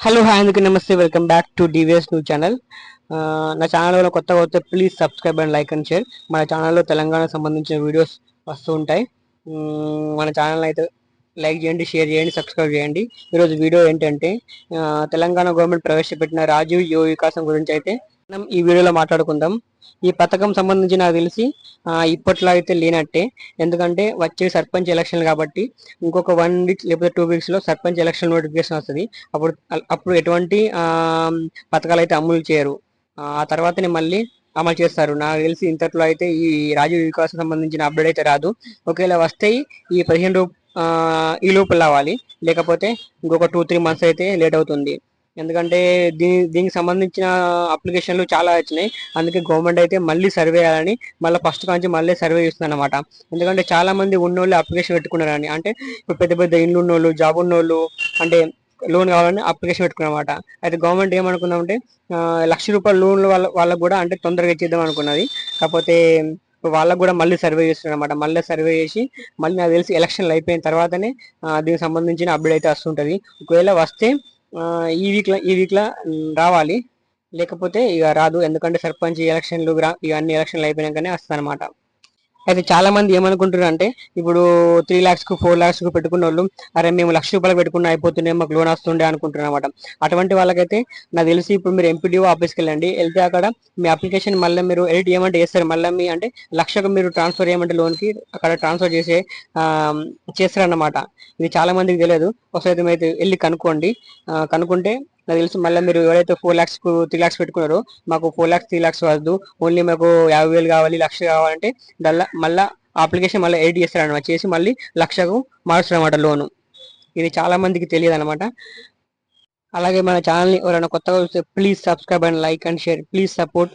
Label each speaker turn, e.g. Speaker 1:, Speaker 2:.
Speaker 1: Hello hi అందరికీ నమస్తే, welcome back to DVS new channel. నా ఛానల్లో కొత్తగా వస్తే please subscribe and like and share. మన ఛానల్లో తెలంగాణకు సంబంధించిన వీడియోస్ వస్తూ ఉంటాయి. మన ఛానల్ అయితే లైక్ చేయండి, షేర్ చేయండి, సబ్స్క్రైబ్ చేయండి. ఈరోజు వీడియో ఏంటంటే తెలంగాణ గవర్నమెంట్ ప్రవేశపెట్టిన రాజీవ్ యువ వికాసం గురించి అయితే మనం ఈ వీడియోలో మాట్లాడుకుందాం. ఈ పథకం సంబంధించి నాకు తెలిసి ఇప్పట్లో అయితే లేనట్టే. ఎందుకంటే వచ్చే సర్పంచ్ ఎలక్షన్ కాబట్టి ఇంకొక 1 వీక్ లేకపోతే 2 వీక్స్ లో సర్పంచ్ ఎలక్షన్ నోటిఫికేషన్ వస్తుంది. అప్పుడు అప్పుడు ఎటువంటి పథకాలు అయితే అమలు చేయరు. ఆ తర్వాతనే మళ్ళీ అమలు చేస్తారు. నాకు తెలిసి ఇంతట్లో అయితే ఈ రాజీవ్ వికాసం సంబంధించిన అప్డేట్ అయితే రాదు. ఒకవేళ వస్తే ఈ 15 ఈ లోపల రావాలి, లేకపోతే ఇంకొక 2-3 మంత్స్ అయితే లేట్ అవుతుంది. ఎందుకంటే దీనికి సంబంధించిన అప్లికేషన్లు చాలా వచ్చినాయి. అందుకే గవర్నమెంట్ అయితే మళ్ళీ సర్వే చేయాలని మళ్ళీ ఫస్ట్ నుంచి మళ్ళీ సర్వే చేస్తుంది అనమాట. ఎందుకంటే చాలా మంది ఉన్నోళ్ళు అప్లికేషన్ పెట్టుకున్నారని, అంటే ఇప్పుడు పెద్ద పెద్ద ఇల్లు ఉన్నోళ్ళు, జాబ్ ఉన్నోళ్ళు, అంటే లోన్ కావాలని అప్లికేషన్ పెట్టుకున్నమాట. అయితే గవర్నమెంట్ ఏమనుకుందామంటే ₹1,00,000 లోన్లు వాళ్ళకు కూడా అంటే తొందరగా ఇచ్చేద్దాం అనుకున్నది. కాకపోతే వాళ్ళకు కూడా మళ్ళీ సర్వే చేస్తున్నారు అనమాట. మళ్ళీ సర్వే చేసి మళ్ళీ నాకు తెలిసి ఎలక్షన్లు అయిపోయిన తర్వాతనే దీనికి సంబంధించిన అప్డేట్ అయితే వస్తుంటది. ఒకవేళ వస్తే ఈ వీక్లో రావాలి, లేకపోతే ఇక రాదు. ఎందుకంటే సర్పంచ్ ఎలక్షన్లు ఇక అన్ని ఎలక్షన్లు అయిపోయినాకనే వస్తుంది అనమాట. అయితే చాలా మంది ఏమనుకుంటున్నారు అంటే ఇప్పుడు 3 lakhs 4 lakhs పెట్టుకున్న వాళ్ళు, అరే మేము ₹1,00,000 పెట్టుకున్న అయిపోతుండే, మాకు లోన్ వస్తుండే అనుకుంటున్నారు అనమాట. అటువంటి వాళ్ళకైతే నాకు తెలిసి ఇప్పుడు మీరు ఎంపీడీఓ ఆఫీస్కి వెళ్ళండి. వెళ్తే అక్కడ మీ అప్లికేషన్ మళ్ళీ మీరు ఎడిట్ చేయమంటే చేస్తారు. మళ్ళీ మీ అంటే 1,00,000 మీరు ట్రాన్స్ఫర్ చేయమంటే లోన్కి అక్కడ ట్రాన్స్ఫర్ చేస్తారన్నమాట. ఇది చాలా మందికి తెలియదు. ఒకసారి అయితే వెళ్ళి కనుక్కోండి. కనుక్కుంటే నాకు తెలిసి మళ్ళీ మీరు ఎవరైతే 4 lakhs 3 lakhs పెట్టుకున్నారో, మాకు 4 lakhs 3 lakhs వద్దు, ఓన్లీ మాకు 50,000 కావాలి, 1,00,000 కావాలంటే మళ్ళీ అప్లికేషన్ మళ్ళీ ఎడిట్ చేస్తారనమాట. చేసి మళ్ళీ 1,00,000కు మారుస్తారు అనమాట లోను. ఇది చాలా మందికి తెలియదు అనమాట. అలాగే మన ఛానల్ని ఎవరైనా కొత్తగా వస్తే please subscribe and like and share. Please support